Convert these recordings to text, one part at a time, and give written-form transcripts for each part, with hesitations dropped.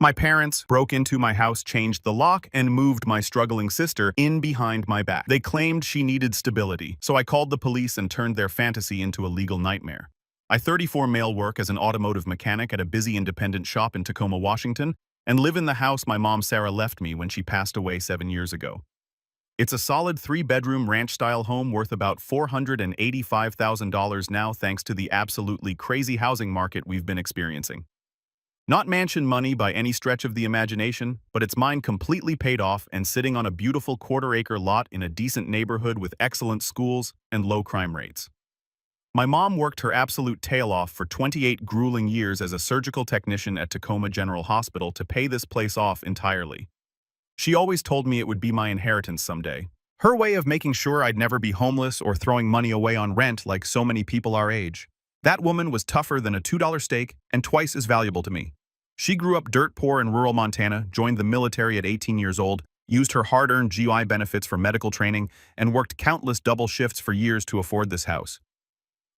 My parents broke into my house, changed the lock, and moved my struggling sister in behind my back. They claimed she needed stability, so I called the police and turned their fantasy into a legal nightmare. I 34 male work as an automotive mechanic at a busy independent shop in Tacoma, Washington, and live in the house my mom Sarah left me when she passed away 7 years ago. It's a solid 3-bedroom ranch-style home worth about $485,000 now thanks to the absolutely crazy housing market we've been experiencing. Not mansion money by any stretch of the imagination, but it's mine completely paid off and sitting on a beautiful quarter-acre lot in a decent neighborhood with excellent schools and low crime rates. My mom worked her absolute tail off for 28 grueling years as a surgical technician at Tacoma General Hospital to pay this place off entirely. She always told me it would be my inheritance someday. Her way of making sure I'd never be homeless or throwing money away on rent like so many people our age. That woman was tougher than a $2 steak and twice as valuable to me. She grew up dirt poor in rural Montana, joined the military at 18 years old, used her hard-earned GI benefits for medical training, and worked countless double shifts for years to afford this house.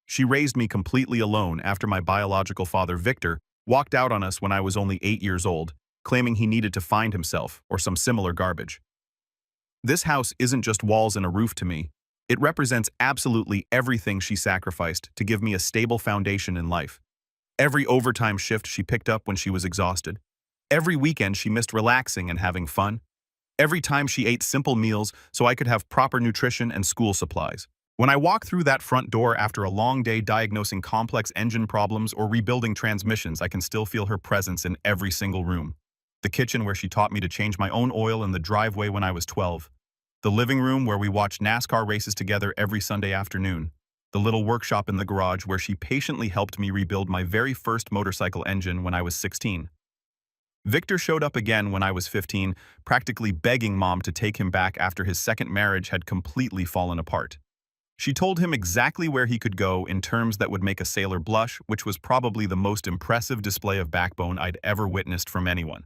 She raised me completely alone after my biological father, Victor, walked out on us when I was only 8 years old, claiming he needed to find himself or some similar garbage. This house isn't just walls and a roof to me. It represents absolutely everything she sacrificed to give me a stable foundation in life. Every overtime shift she picked up when she was exhausted. Every weekend she missed relaxing and having fun. Every time she ate simple meals so I could have proper nutrition and school supplies. When I walk through that front door after a long day diagnosing complex engine problems or rebuilding transmissions, I can still feel her presence in every single room. The kitchen where she taught me to change my own oil in the driveway when I was 12. The living room where we watched NASCAR races together every Sunday afternoon. The little workshop in the garage where she patiently helped me rebuild my very first motorcycle engine when I was 16. Victor showed up again when I was 15, practically begging Mom to take him back after his second marriage had completely fallen apart. She told him exactly where he could go in terms that would make a sailor blush, which was probably the most impressive display of backbone I'd ever witnessed from anyone.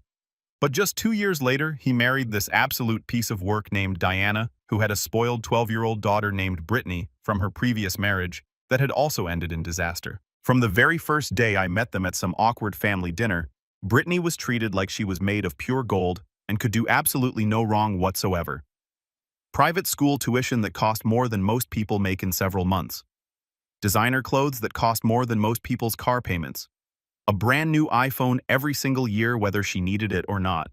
But just 2 years later, he married this absolute piece of work named Diana, who had a spoiled 12-year-old daughter named Brittany from her previous marriage that had also ended in disaster. From the very first day I met them at some awkward family dinner, Brittany was treated like she was made of pure gold and could do absolutely no wrong whatsoever. Private school tuition that cost more than most people make in several months. Designer clothes that cost more than most people's car payments. A brand new iPhone every single year whether she needed it or not.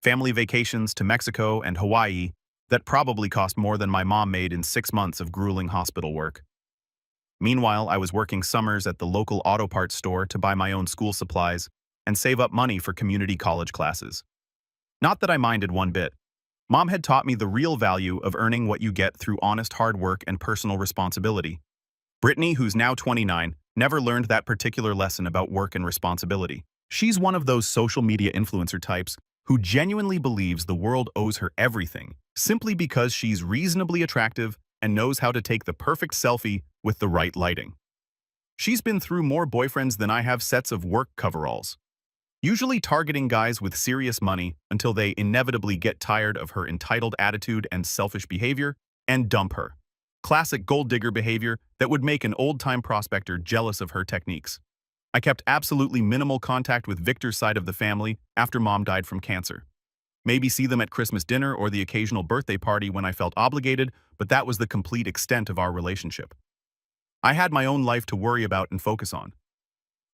Family vacations to Mexico and Hawaii that probably cost more than my mom made in 6 months of grueling hospital work. Meanwhile, I was working summers at the local auto parts store to buy my own school supplies and save up money for community college classes. Not that I minded one bit. Mom had taught me the real value of earning what you get through honest hard work and personal responsibility. Brittany, who's now 29, never learned that particular lesson about work and responsibility. She's one of those social media influencer types who genuinely believes the world owes her everything, simply because she's reasonably attractive and knows how to take the perfect selfie with the right lighting. She's been through more boyfriends than I have sets of work coveralls, usually targeting guys with serious money until they inevitably get tired of her entitled attitude and selfish behavior and dump her. Classic gold digger behavior that would make an old-time prospector jealous of her techniques. I kept absolutely minimal contact with Victor's side of the family after Mom died from cancer. Maybe see them at Christmas dinner or the occasional birthday party when I felt obligated, but that was the complete extent of our relationship. I had my own life to worry about and focus on.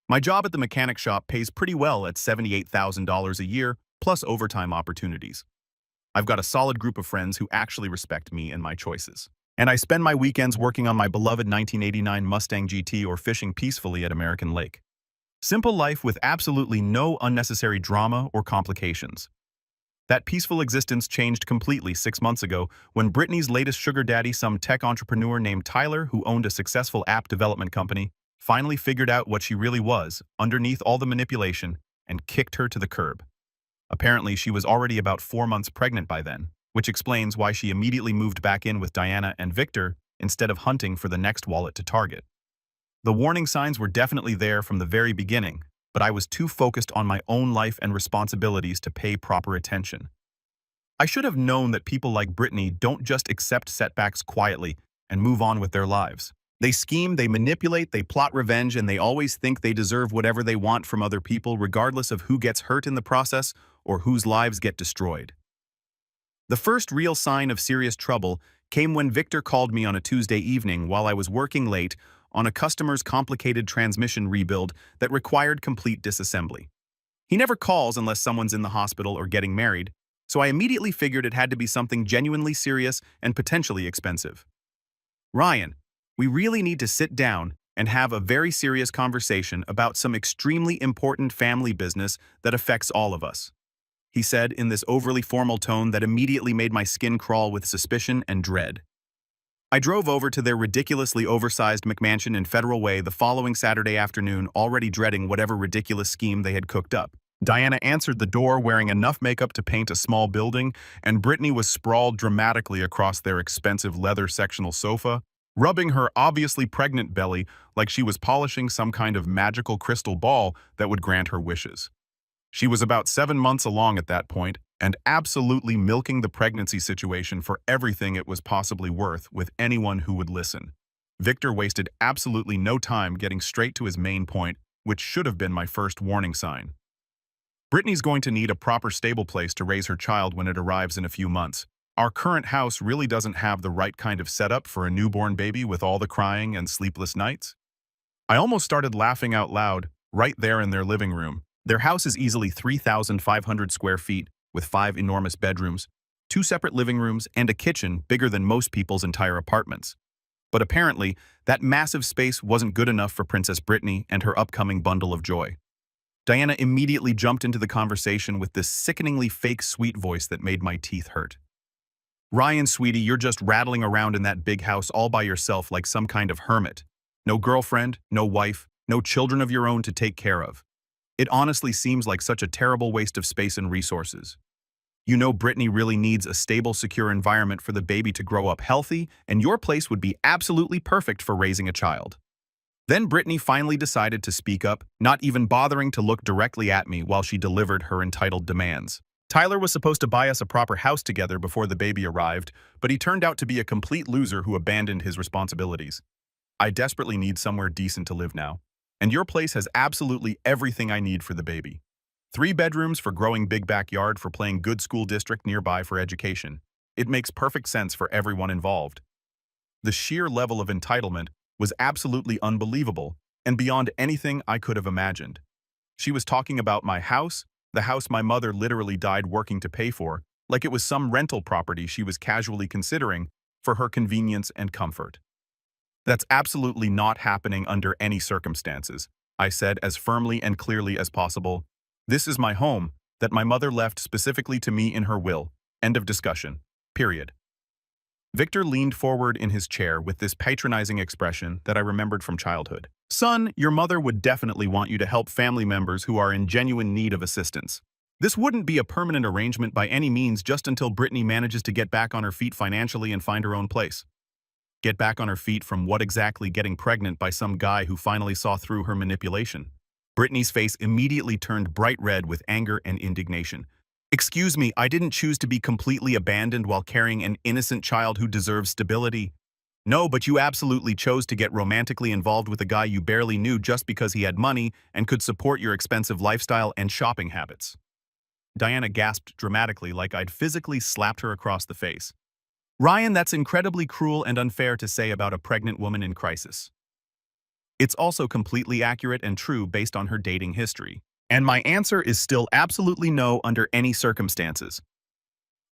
My job at the mechanic shop pays pretty well at $78,000 a year, plus overtime opportunities. I've got a solid group of friends who actually respect me and my choices. And I spend my weekends working on my beloved 1989 Mustang GT or fishing peacefully at American Lake. Simple life with absolutely no unnecessary drama or complications. That peaceful existence changed completely 6 months ago when Brittany's latest sugar daddy, some tech entrepreneur named Tyler, who owned a successful app development company, finally figured out what she really was underneath all the manipulation and kicked her to the curb. Apparently, she was already about 4 months pregnant by then, which explains why she immediately moved back in with Diana and Victor instead of hunting for the next wallet to target. The warning signs were definitely there from the very beginning, but I was too focused on my own life and responsibilities to pay proper attention. I should have known that people like Brittany don't just accept setbacks quietly and move on with their lives. They scheme, they manipulate, they plot revenge, and they always think they deserve whatever they want from other people, regardless of who gets hurt in the process or whose lives get destroyed. The first real sign of serious trouble came when Victor called me on a Tuesday evening while I was working late on a customer's complicated transmission rebuild that required complete disassembly. He never calls unless someone's in the hospital or getting married, so I immediately figured it had to be something genuinely serious and potentially expensive. Ryan, we really need to sit down and have a very serious conversation about some extremely important family business that affects all of us, he said in this overly formal tone that immediately made my skin crawl with suspicion and dread. I drove over to their ridiculously oversized McMansion in Federal Way the following Saturday afternoon, already dreading whatever ridiculous scheme they had cooked up. Diana answered the door wearing enough makeup to paint a small building, and Brittany was sprawled dramatically across their expensive leather sectional sofa, rubbing her obviously pregnant belly like she was polishing some kind of magical crystal ball that would grant her wishes. She was about 7 months along at that point, and absolutely milking the pregnancy situation for everything it was possibly worth with anyone who would listen. Victor wasted absolutely no time getting straight to his main point, which should have been my first warning sign. Brittany's going to need a proper stable place to raise her child when it arrives in a few months. Our current house really doesn't have the right kind of setup for a newborn baby with all the crying and sleepless nights. I almost started laughing out loud, right there in their living room. Their house is easily 3,500 square feet, with 5 enormous bedrooms, 2 separate living rooms, and a kitchen bigger than most people's entire apartments. But apparently, that massive space wasn't good enough for Princess Brittany and her upcoming bundle of joy. Diana immediately jumped into the conversation with this sickeningly fake sweet voice that made my teeth hurt. Ryan, sweetie, you're just rattling around in that big house all by yourself like some kind of hermit. No girlfriend, no wife, no children of your own to take care of. It honestly seems like such a terrible waste of space and resources. You know Brittany really needs a stable, secure environment for the baby to grow up healthy, and your place would be absolutely perfect for raising a child. Then Brittany finally decided to speak up, not even bothering to look directly at me while she delivered her entitled demands. Tyler was supposed to buy us a proper house together before the baby arrived, but he turned out to be a complete loser who abandoned his responsibilities. I desperately need somewhere decent to live now, and your place has absolutely everything I need for the baby. 3 bedrooms for growing big backyard for playing good school district nearby for education. It makes perfect sense for everyone involved. The sheer level of entitlement was absolutely unbelievable and beyond anything I could have imagined. She was talking about my house, the house my mother literally died working to pay for, like it was some rental property she was casually considering for her convenience and comfort. That's absolutely not happening under any circumstances, I said as firmly and clearly as possible. This is my home, that my mother left specifically to me in her will. End of discussion. Period. Victor leaned forward in his chair with this patronizing expression that I remembered from childhood. Son, your mother would definitely want you to help family members who are in genuine need of assistance. This wouldn't be a permanent arrangement by any means just until Brittany manages to get back on her feet financially and find her own place. Get back on her feet from what exactly? Getting pregnant by some guy who finally saw through her manipulation. Brittany's face immediately turned bright red with anger and indignation. Excuse me, I didn't choose to be completely abandoned while carrying an innocent child who deserves stability. No, but you absolutely chose to get romantically involved with a guy you barely knew just because he had money and could support your expensive lifestyle and shopping habits. Diana gasped dramatically like I'd physically slapped her across the face. Ryan, that's incredibly cruel and unfair to say about a pregnant woman in crisis. It's also completely accurate and true based on her dating history. And my answer is still absolutely no under any circumstances.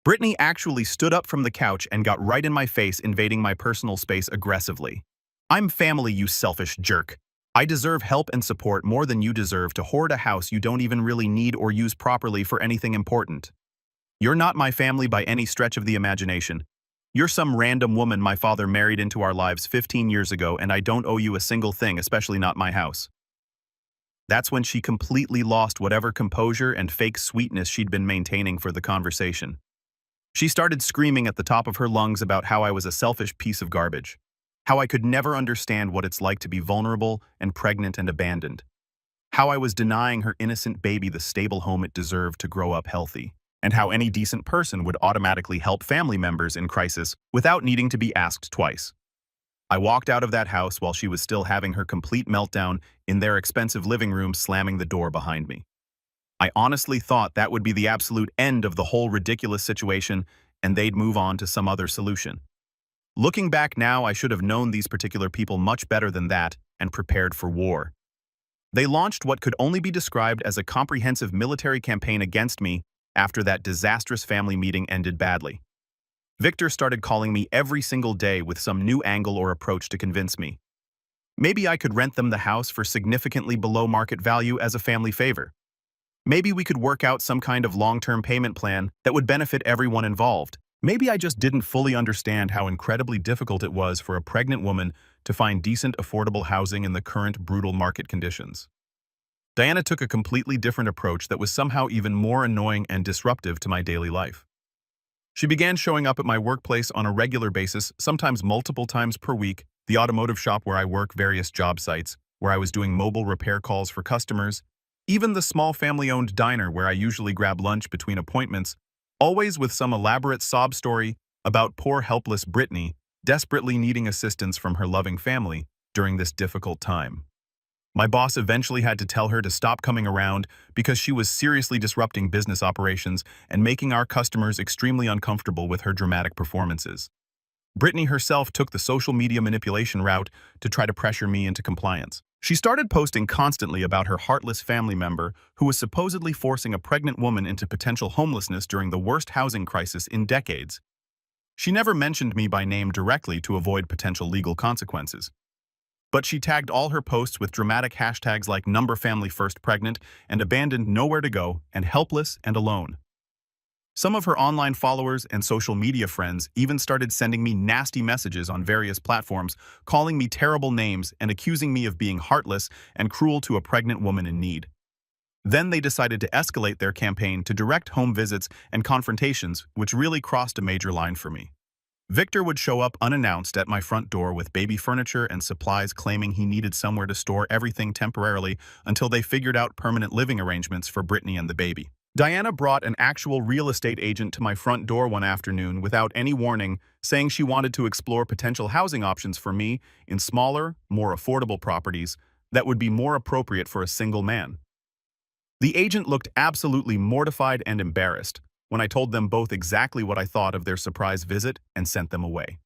Brittany actually stood up from the couch and got right in my face, invading my personal space aggressively. I'm family, you selfish jerk. I deserve help and support more than you deserve to hoard a house you don't even really need or use properly for anything important. You're not my family by any stretch of the imagination. You're some random woman my father married into our lives 15 years ago, and I don't owe you a single thing, especially not my house. That's when she completely lost whatever composure and fake sweetness she'd been maintaining for the conversation. She started screaming at the top of her lungs about how I was a selfish piece of garbage, how I could never understand what it's like to be vulnerable and pregnant and abandoned, how I was denying her innocent baby the stable home it deserved to grow up healthy, and how any decent person would automatically help family members in crisis without needing to be asked twice. I walked out of that house while she was still having her complete meltdown in their expensive living room, slamming the door behind me. I honestly thought that would be the absolute end of the whole ridiculous situation and they'd move on to some other solution. Looking back now, I should have known these particular people much better than that and prepared for war. They launched what could only be described as a comprehensive military campaign against me after that disastrous family meeting ended badly. Victor started calling me every single day with some new angle or approach to convince me. Maybe I could rent them the house for significantly below market value as a family favor. Maybe we could work out some kind of long-term payment plan that would benefit everyone involved. Maybe I just didn't fully understand how incredibly difficult it was for a pregnant woman to find decent, affordable housing in the current brutal market conditions. Diana took a completely different approach that was somehow even more annoying and disruptive to my daily life. She began showing up at my workplace on a regular basis, sometimes multiple times per week, the automotive shop where I work, various job sites, where I was doing mobile repair calls for customers, even the small family-owned diner where I usually grab lunch between appointments, always with some elaborate sob story about poor helpless Brittany desperately needing assistance from her loving family during this difficult time. My boss eventually had to tell her to stop coming around because she was seriously disrupting business operations and making our customers extremely uncomfortable with her dramatic performances. Brittany herself took the social media manipulation route to try to pressure me into compliance. She started posting constantly about her heartless family member who was supposedly forcing a pregnant woman into potential homelessness during the worst housing crisis in decades. She never mentioned me by name directly to avoid potential legal consequences. But she tagged all her posts with dramatic hashtags like #FamilyFirstPregnant and abandoned nowhere to go and helpless and alone. Some of her online followers and social media friends even started sending me nasty messages on various platforms, calling me terrible names and accusing me of being heartless and cruel to a pregnant woman in need. Then they decided to escalate their campaign to direct home visits and confrontations, which really crossed a major line for me. Victor would show up unannounced at my front door with baby furniture and supplies, claiming he needed somewhere to store everything temporarily until they figured out permanent living arrangements for Brittany and the baby. Diana brought an actual real estate agent to my front door one afternoon without any warning, saying she wanted to explore potential housing options for me in smaller, more affordable properties that would be more appropriate for a single man. The agent looked absolutely mortified and embarrassed when I told them both exactly what I thought of their surprise visit and sent them away.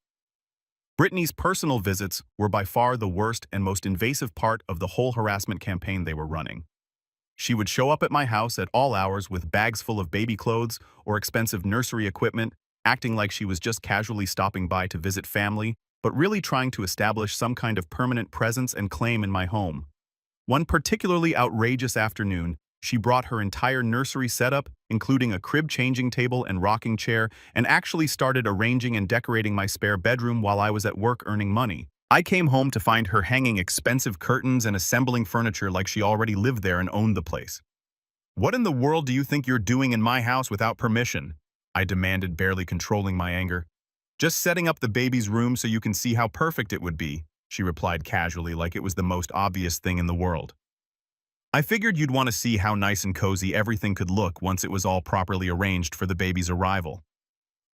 Brittany's personal visits were by far the worst and most invasive part of the whole harassment campaign they were running. She would show up at my house at all hours with bags full of baby clothes or expensive nursery equipment, acting like she was just casually stopping by to visit family, but really trying to establish some kind of permanent presence and claim in my home. One particularly outrageous afternoon, she brought her entire nursery setup, including a crib-changing table and rocking chair, and actually started arranging and decorating my spare bedroom while I was at work earning money. I came home to find her hanging expensive curtains and assembling furniture like she already lived there and owned the place. "What in the world do you think you're doing in my house without permission?" I demanded, barely controlling my anger. "Just setting up the baby's room so you can see how perfect it would be," she replied casually, like it was the most obvious thing in the world. "I figured you'd want to see how nice and cozy everything could look once it was all properly arranged for the baby's arrival.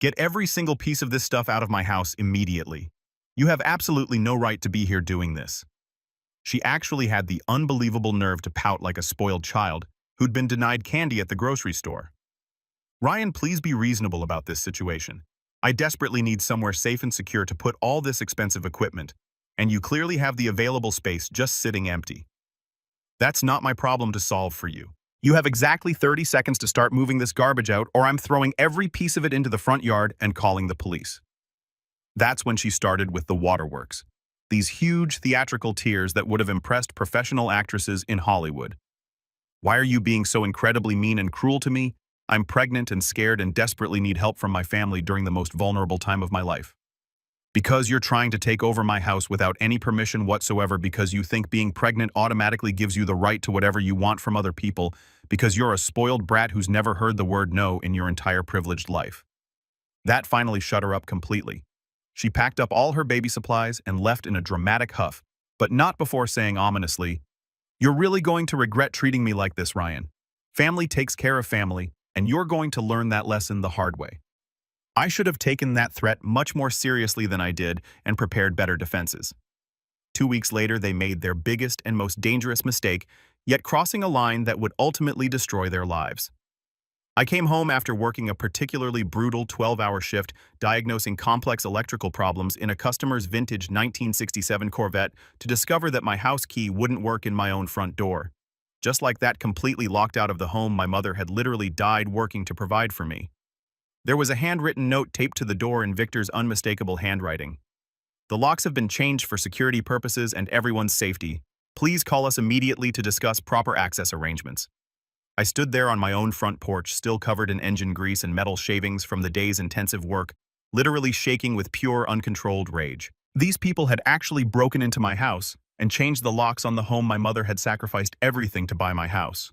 Get every single piece of this stuff out of my house immediately. You have absolutely no right to be here doing this." She actually had the unbelievable nerve to pout like a spoiled child who'd been denied candy at the grocery store. "Ryan, please be reasonable about this situation. I desperately need somewhere safe and secure to put all this expensive equipment, and you clearly have the available space just sitting empty. That's not my problem to solve for you. You have exactly 30 seconds to start moving this garbage out, or I'm throwing every piece of it into the front yard and calling the police." That's when she started with the waterworks. These huge theatrical tears that would have impressed professional actresses in Hollywood. "Why are you being so incredibly mean and cruel to me? I'm pregnant and scared and desperately need help from my family during the most vulnerable time of my life. Because you're trying to take over my house without any permission whatsoever, because you think being pregnant automatically gives you the right to whatever you want from other people, because you're a spoiled brat who's never heard the word no in your entire privileged life." That finally shut her up completely. She packed up all her baby supplies and left in a dramatic huff, but not before saying ominously, "You're really going to regret treating me like this, Ryan. Family takes care of family, and you're going to learn that lesson the hard way." I should have taken that threat much more seriously than I did and prepared better defenses. 2 weeks later, they made their biggest and most dangerous mistake, yet crossing a line that would ultimately destroy their lives. I came home after working a particularly brutal 12-hour shift, diagnosing complex electrical problems in a customer's vintage 1967 Corvette to discover that my house key wouldn't work in my own front door. Just like that, completely locked out of the home my mother had literally died working to provide for me. There was a handwritten note taped to the door in Victor's unmistakable handwriting. The locks have been changed for security purposes and everyone's safety. Please call us immediately to discuss proper access arrangements. I stood there on my own front porch, still covered in engine grease and metal shavings from the day's intensive work, literally shaking with pure, uncontrolled rage. These people had actually broken into my house and changed the locks on the home my mother had sacrificed everything to buy my house.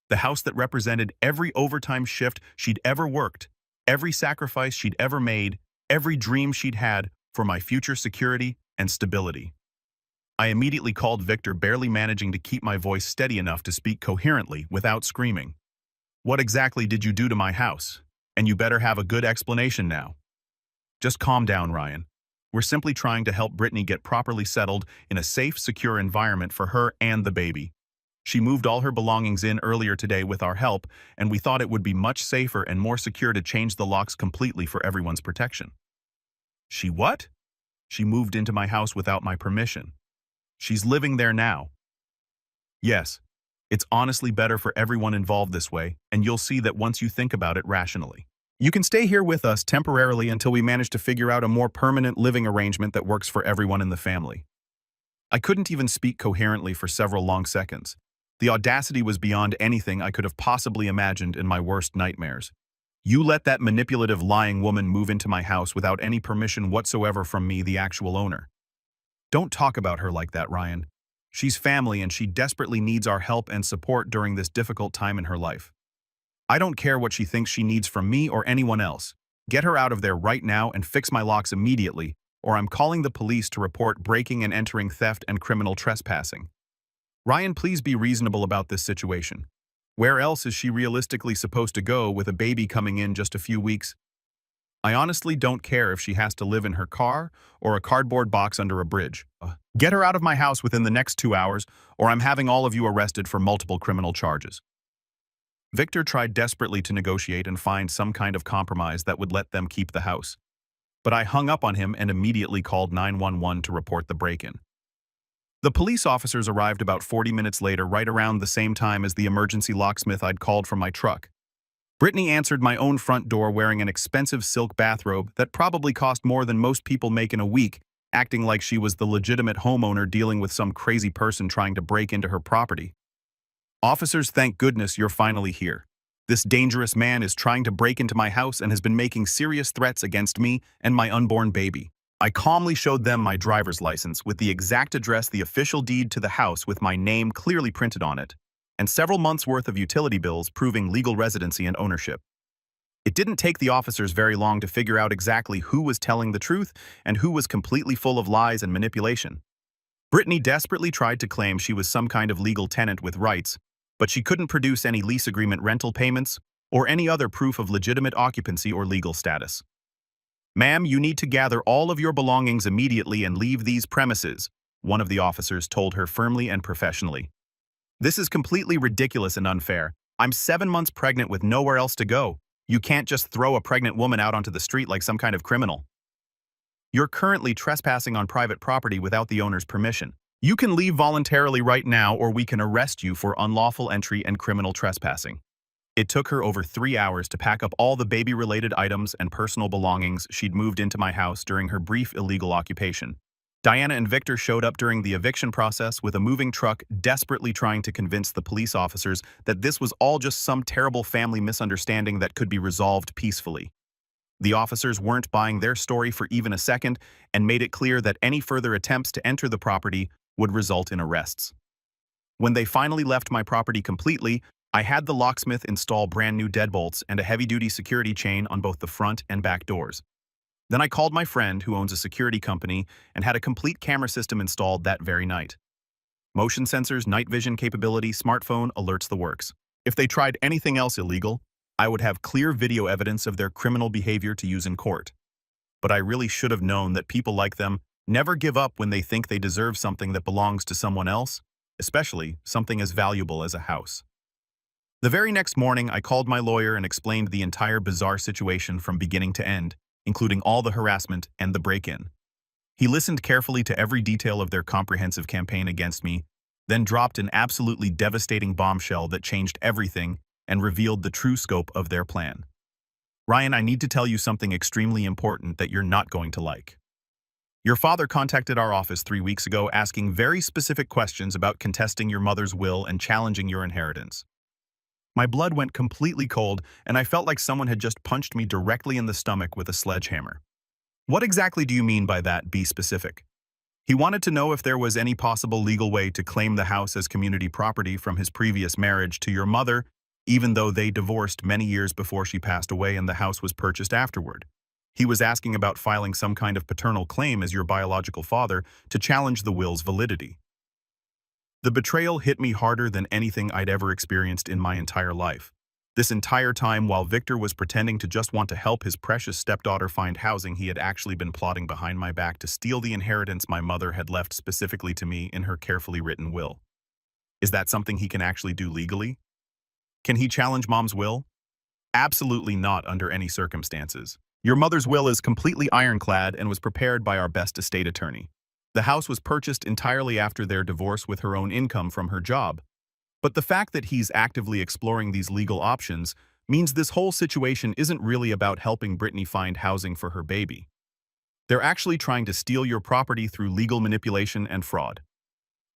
The house that represented every overtime shift she'd ever worked, every sacrifice she'd ever made, every dream she'd had for my future security and stability. I immediately called Victor, barely managing to keep my voice steady enough to speak coherently without screaming. What exactly did you do to my house? And you better have a good explanation now. Just calm down, Ryan. We're simply trying to help Brittany get properly settled in a safe, secure environment for her and the baby. She moved all her belongings in earlier today with our help, and we thought it would be much safer and more secure to change the locks completely for everyone's protection. She what? She moved into my house without my permission. She's living there now. Yes, it's honestly better for everyone involved this way, and you'll see that once you think about it rationally. You can stay here with us temporarily until we manage to figure out a more permanent living arrangement that works for everyone in the family. I couldn't even speak coherently for several long seconds. The audacity was beyond anything I could have possibly imagined in my worst nightmares. You let that manipulative, lying woman move into my house without any permission whatsoever from me, the actual owner. Don't talk about her like that, Ryan. She's family and she desperately needs our help and support during this difficult time in her life. I don't care what she thinks she needs from me or anyone else. Get her out of there right now and fix my locks immediately, or I'm calling the police to report breaking and entering, theft, and criminal trespassing. Ryan, please be reasonable about this situation. Where else is she realistically supposed to go with a baby coming in just a few weeks? I honestly don't care if she has to live in her car or a cardboard box under a bridge. Get her out of my house within the next 2 hours, or I'm having all of you arrested for multiple criminal charges. Victor tried desperately to negotiate and find some kind of compromise that would let them keep the house. But I hung up on him and immediately called 911 to report the break-in. The police officers arrived about 40 minutes later, right around the same time as the emergency locksmith I'd called from my truck. Brittany answered my own front door wearing an expensive silk bathrobe that probably cost more than most people make in a week, acting like she was the legitimate homeowner dealing with some crazy person trying to break into her property. Officers, thank goodness you're finally here. This dangerous man is trying to break into my house and has been making serious threats against me and my unborn baby. I calmly showed them my driver's license with the exact address, the official deed to the house with my name clearly printed on it, and several months' worth of utility bills proving legal residency and ownership. It didn't take the officers very long to figure out exactly who was telling the truth and who was completely full of lies and manipulation. Brittany desperately tried to claim she was some kind of legal tenant with rights, but she couldn't produce any lease agreement, rental payments, or any other proof of legitimate occupancy or legal status. Ma'am, you need to gather all of your belongings immediately and leave these premises, one of the officers told her firmly and professionally. This is completely ridiculous and unfair. I'm 7 months pregnant with nowhere else to go. You can't just throw a pregnant woman out onto the street like some kind of criminal. You're currently trespassing on private property without the owner's permission. You can leave voluntarily right now, or we can arrest you for unlawful entry and criminal trespassing. It took her over 3 hours to pack up all the baby-related items and personal belongings she'd moved into my house during her brief illegal occupation. Diana and Victor showed up during the eviction process with a moving truck, desperately trying to convince the police officers that this was all just some terrible family misunderstanding that could be resolved peacefully. The officers weren't buying their story for even a second and made it clear that any further attempts to enter the property would result in arrests. When they finally left my property completely, I had the locksmith install brand new deadbolts and a heavy-duty security chain on both the front and back doors. Then I called my friend who owns a security company and had a complete camera system installed that very night. Motion sensors, night vision capability, smartphone, alerts, the works. If they tried anything else illegal, I would have clear video evidence of their criminal behavior to use in court. But I really should have known that people like them never give up when they think they deserve something that belongs to someone else, especially something as valuable as a house. The very next morning, I called my lawyer and explained the entire bizarre situation from beginning to end, including all the harassment and the break-in. He listened carefully to every detail of their comprehensive campaign against me, then dropped an absolutely devastating bombshell that changed everything and revealed the true scope of their plan. Ryan, I need to tell you something extremely important that you're not going to like. Your father contacted our office 3 weeks ago asking very specific questions about contesting your mother's will and challenging your inheritance. My blood went completely cold, and I felt like someone had just punched me directly in the stomach with a sledgehammer. What exactly do you mean by that? Be specific. He wanted to know if there was any possible legal way to claim the house as community property from his previous marriage to your mother, even though they divorced many years before she passed away and the house was purchased afterward. He was asking about filing some kind of paternal claim as your biological father to challenge the will's validity. The betrayal hit me harder than anything I'd ever experienced in my entire life. This entire time, while Victor was pretending to just want to help his precious stepdaughter find housing, he had actually been plotting behind my back to steal the inheritance my mother had left specifically to me in her carefully written will. Is that something he can actually do legally? Can he challenge Mom's will? Absolutely not under any circumstances. Your mother's will is completely ironclad and was prepared by our best estate attorney. The house was purchased entirely after their divorce with her own income from her job. But the fact that he's actively exploring these legal options means this whole situation isn't really about helping Brittany find housing for her baby. They're actually trying to steal your property through legal manipulation and fraud.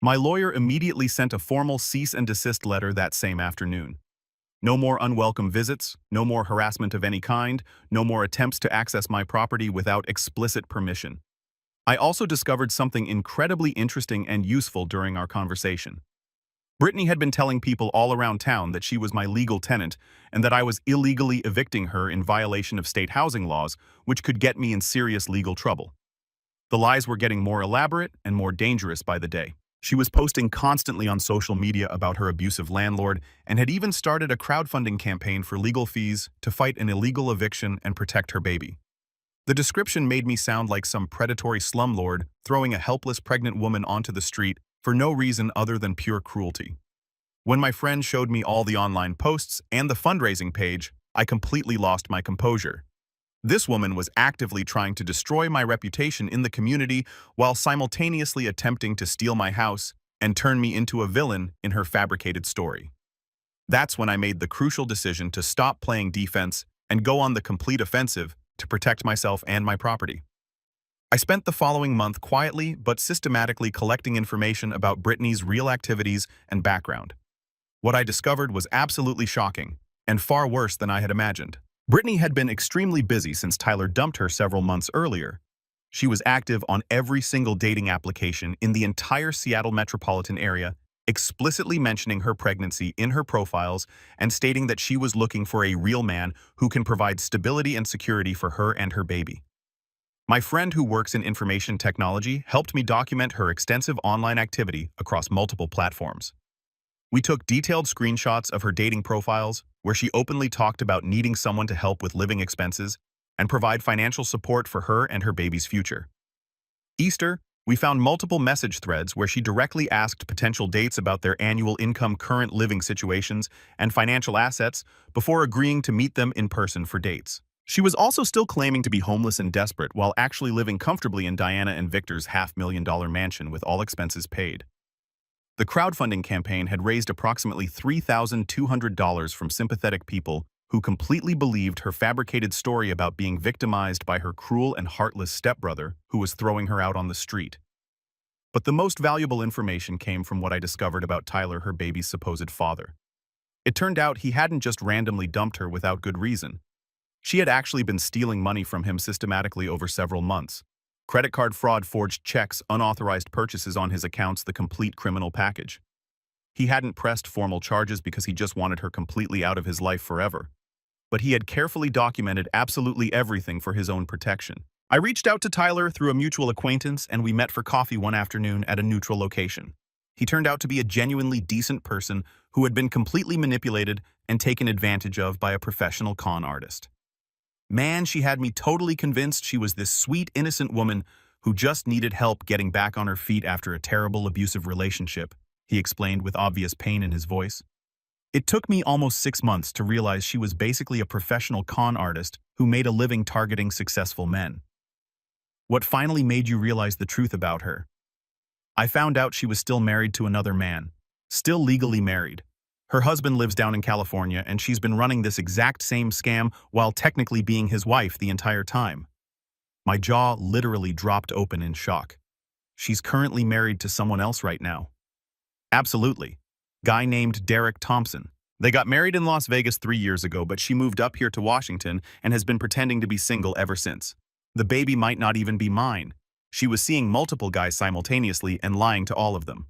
My lawyer immediately sent a formal cease and desist letter that same afternoon. No more unwelcome visits, no more harassment of any kind, no more attempts to access my property without explicit permission. I also discovered something incredibly interesting and useful during our conversation. Brittany had been telling people all around town that she was my legal tenant and that I was illegally evicting her in violation of state housing laws, which could get me in serious legal trouble. The lies were getting more elaborate and more dangerous by the day. She was posting constantly on social media about her abusive landlord and had even started a crowdfunding campaign for legal fees to fight an illegal eviction and protect her baby. The description made me sound like some predatory slumlord throwing a helpless pregnant woman onto the street for no reason other than pure cruelty. When my friend showed me all the online posts and the fundraising page, I completely lost my composure. This woman was actively trying to destroy my reputation in the community while simultaneously attempting to steal my house and turn me into a villain in her fabricated story. That's when I made the crucial decision to stop playing defense and go on the complete offensive to protect myself and my property. I spent the following month quietly but systematically collecting information about Brittany's real activities and background. What I discovered was absolutely shocking and far worse than I had imagined. Brittany had been extremely busy since Tyler dumped her several months earlier. She was active on every single dating application in the entire Seattle metropolitan area, explicitly mentioning her pregnancy in her profiles and stating that she was looking for a real man who can provide stability and security for her and her baby. My friend who works in information technology helped me document her extensive online activity across multiple platforms. We took detailed screenshots of her dating profiles, where she openly talked about needing someone to help with living expenses and provide financial support for her and her baby's future. Easter, we found multiple message threads where she directly asked potential dates about their annual income, current living situations, and financial assets before agreeing to meet them in person for dates. She was also still claiming to be homeless and desperate while actually living comfortably in Diana and Victor's $500,000 mansion with all expenses paid. The crowdfunding campaign had raised approximately $3,200 from sympathetic people who completely believed her fabricated story about being victimized by her cruel and heartless stepbrother who was throwing her out on the street. But the most valuable information came from what I discovered about Tyler, her baby's supposed father. It turned out he hadn't just randomly dumped her without good reason. She had actually been stealing money from him systematically over several months. Credit card fraud, forged checks, unauthorized purchases on his accounts, the complete criminal package. He hadn't pressed formal charges because he just wanted her completely out of his life forever. But he had carefully documented absolutely everything for his own protection. I reached out to Tyler through a mutual acquaintance and we met for coffee one afternoon at a neutral location. He turned out to be a genuinely decent person who had been completely manipulated and taken advantage of by a professional con artist. Man, she had me totally convinced she was this sweet, innocent woman who just needed help getting back on her feet after a terrible, abusive relationship, he explained with obvious pain in his voice. It took me almost 6 months to realize she was basically a professional con artist who made a living targeting successful men. What finally made you realize the truth about her? I found out she was still married to another man, still legally married. Her husband lives down in California, and she's been running this exact same scam while technically being his wife the entire time. My jaw literally dropped open in shock. She's currently married to someone else right now. Absolutely. Guy named Derek Thompson. They got married in Las Vegas 3 years ago, but she moved up here to Washington and has been pretending to be single ever since. The baby might not even be mine. She was seeing multiple guys simultaneously and lying to all of them.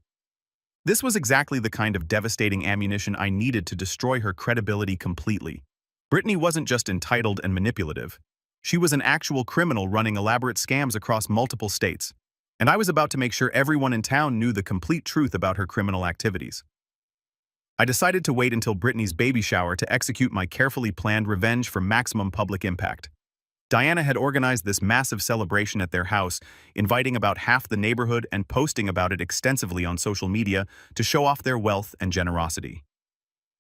This was exactly the kind of devastating ammunition I needed to destroy her credibility completely. Brittany wasn't just entitled and manipulative. She was an actual criminal running elaborate scams across multiple states. And I was about to make sure everyone in town knew the complete truth about her criminal activities. I decided to wait until Brittany's baby shower to execute my carefully planned revenge for maximum public impact. Diana had organized this massive celebration at their house, inviting about half the neighborhood and posting about it extensively on social media to show off their wealth and generosity.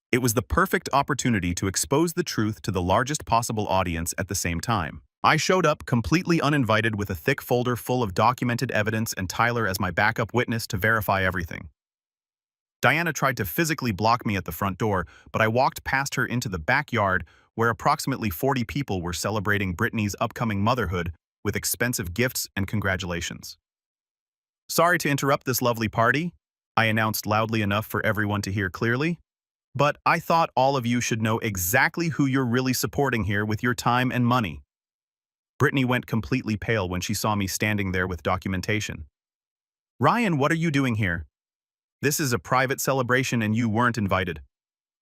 It was the perfect opportunity to expose the truth to the largest possible audience at the same time. I showed up completely uninvited with a thick folder full of documented evidence and Tyler as my backup witness to verify everything. Diana tried to physically block me at the front door, but I walked past her into the backyard where approximately 40 people were celebrating Brittany's upcoming motherhood with expensive gifts and congratulations. Sorry to interrupt this lovely party, I announced loudly enough for everyone to hear clearly, but I thought all of you should know exactly who you're really supporting here with your time and money. Brittany went completely pale when she saw me standing there with documentation. Ryan, what are you doing here? This is a private celebration and you weren't invited.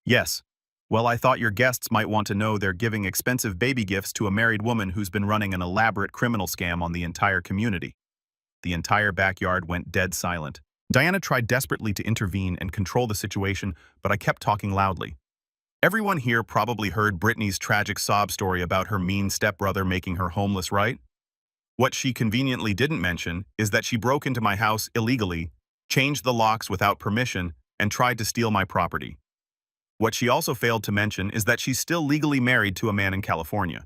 Yes. Well, I thought your guests might want to know they're giving expensive baby gifts to a married woman who's been running an elaborate criminal scam on the entire community. The entire backyard went dead silent. Diana tried desperately to intervene and control the situation, but I kept talking loudly. Everyone here probably heard Brittany's tragic sob story about her mean stepbrother making her homeless, right? What she conveniently didn't mention is that she broke into my house illegally, changed the locks without permission, and tried to steal my property. What she also failed to mention is that she's still legally married to a man in California.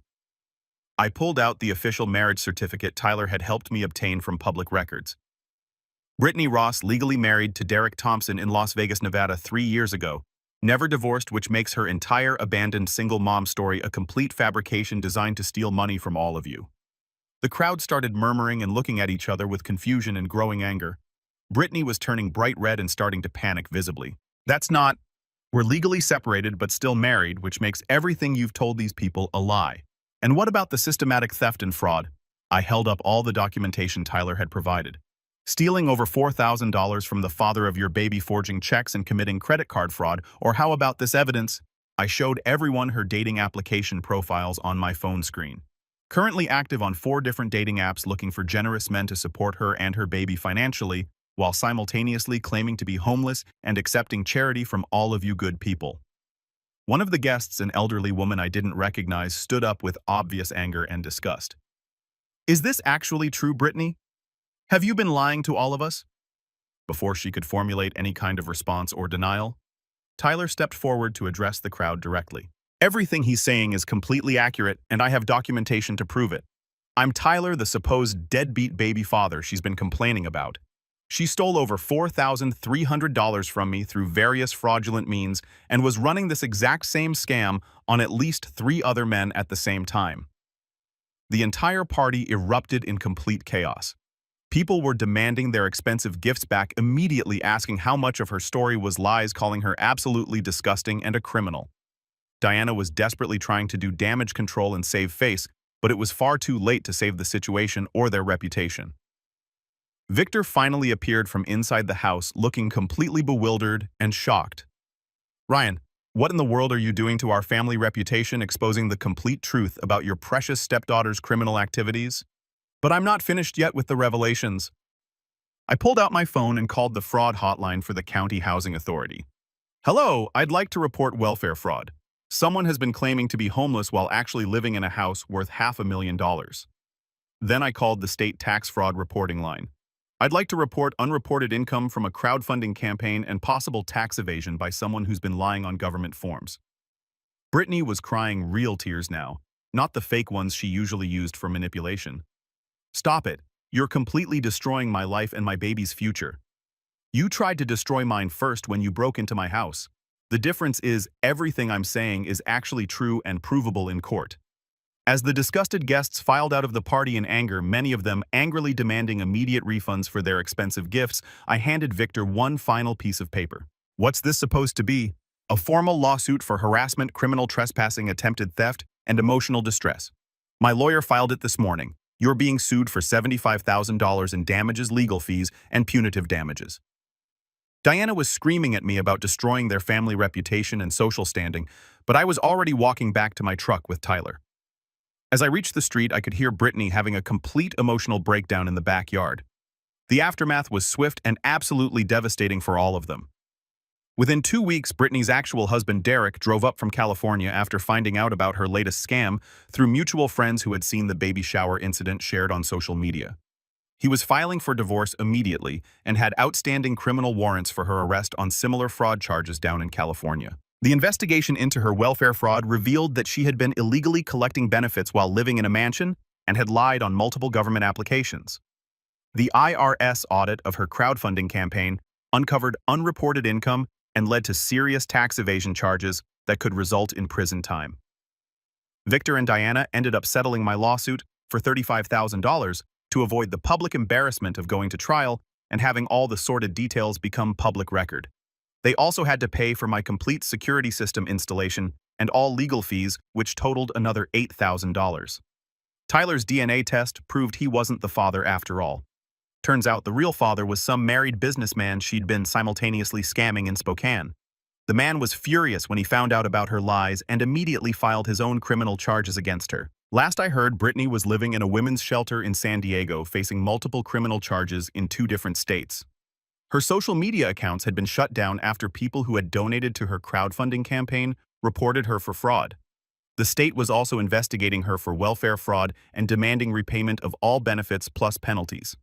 I pulled out the official marriage certificate Tyler had helped me obtain from public records. Brittany Ross legally married to Derek Thompson in Las Vegas, Nevada 3 years ago, never divorced, which makes her entire abandoned single mom story a complete fabrication designed to steal money from all of you. The crowd started murmuring and looking at each other with confusion and growing anger. Brittany was turning bright red and starting to panic visibly. That's not... We're legally separated but still married, which makes everything you've told these people a lie. And what about the systematic theft and fraud? I held up all the documentation Tyler had provided. Stealing over $4,000 from the father of your baby, forging checks and committing credit card fraud, or how about this evidence? I showed everyone her dating application profiles on my phone screen. Currently active on 4 different dating apps looking for generous men to support her and her baby financially, while simultaneously claiming to be homeless and accepting charity from all of you good people. One of the guests, an elderly woman I didn't recognize, stood up with obvious anger and disgust. Is this actually true, Brittany? Have you been lying to all of us? Before she could formulate any kind of response or denial, Tyler stepped forward to address the crowd directly. Everything he's saying is completely accurate, and I have documentation to prove it. I'm Tyler, the supposed deadbeat baby father she's been complaining about. She stole over $4,300 from me through various fraudulent means and was running this exact same scam on at least 3 other men at the same time. The entire party erupted in complete chaos. People were demanding their expensive gifts back, immediately asking how much of her story was lies, calling her absolutely disgusting and a criminal. Diana was desperately trying to do damage control and save face, but it was far too late to save the situation or their reputation. Victor finally appeared from inside the house, looking completely bewildered and shocked. Ryan, what in the world are you doing to our family reputation, exposing the complete truth about your precious stepdaughter's criminal activities? But I'm not finished yet with the revelations. I pulled out my phone and called the fraud hotline for the county housing authority. Hello, I'd like to report welfare fraud. Someone has been claiming to be homeless while actually living in a house worth $500,000. Then I called the state tax fraud reporting line. I'd like to report unreported income from a crowdfunding campaign and possible tax evasion by someone who's been lying on government forms. Brittany was crying real tears now, not the fake ones she usually used for manipulation. Stop it. You're completely destroying my life and my baby's future. You tried to destroy mine first when you broke into my house. The difference is everything I'm saying is actually true and provable in court. As the disgusted guests filed out of the party in anger, many of them angrily demanding immediate refunds for their expensive gifts, I handed Victor one final piece of paper. What's this supposed to be? A formal lawsuit for harassment, criminal trespassing, attempted theft, and emotional distress. My lawyer filed it this morning. You're being sued for $75,000 in damages, legal fees, and punitive damages. Diana was screaming at me about destroying their family reputation and social standing, but I was already walking back to my truck with Tyler. As I reached the street, I could hear Brittany having a complete emotional breakdown in the backyard. The aftermath was swift and absolutely devastating for all of them. Within 2 weeks, Brittany's actual husband, Derek, drove up from California after finding out about her latest scam through mutual friends who had seen the baby shower incident shared on social media. He was filing for divorce immediately and had outstanding criminal warrants for her arrest on similar fraud charges down in California. The investigation into her welfare fraud revealed that she had been illegally collecting benefits while living in a mansion and had lied on multiple government applications. The IRS audit of her crowdfunding campaign uncovered unreported income and led to serious tax evasion charges that could result in prison time. Victor and Diana ended up settling my lawsuit for $35,000 to avoid the public embarrassment of going to trial and having all the sordid details become public record. They also had to pay for my complete security system installation and all legal fees, which totaled another $8,000. Tyler's DNA test proved he wasn't the father after all. Turns out the real father was some married businessman she'd been simultaneously scamming in Spokane. The man was furious when he found out about her lies and immediately filed his own criminal charges against her. Last I heard, Brittany was living in a women's shelter in San Diego, facing multiple criminal charges in 2 different states. Her social media accounts had been shut down after people who had donated to her crowdfunding campaign reported her for fraud. The state was also investigating her for welfare fraud and demanding repayment of all benefits plus penalties.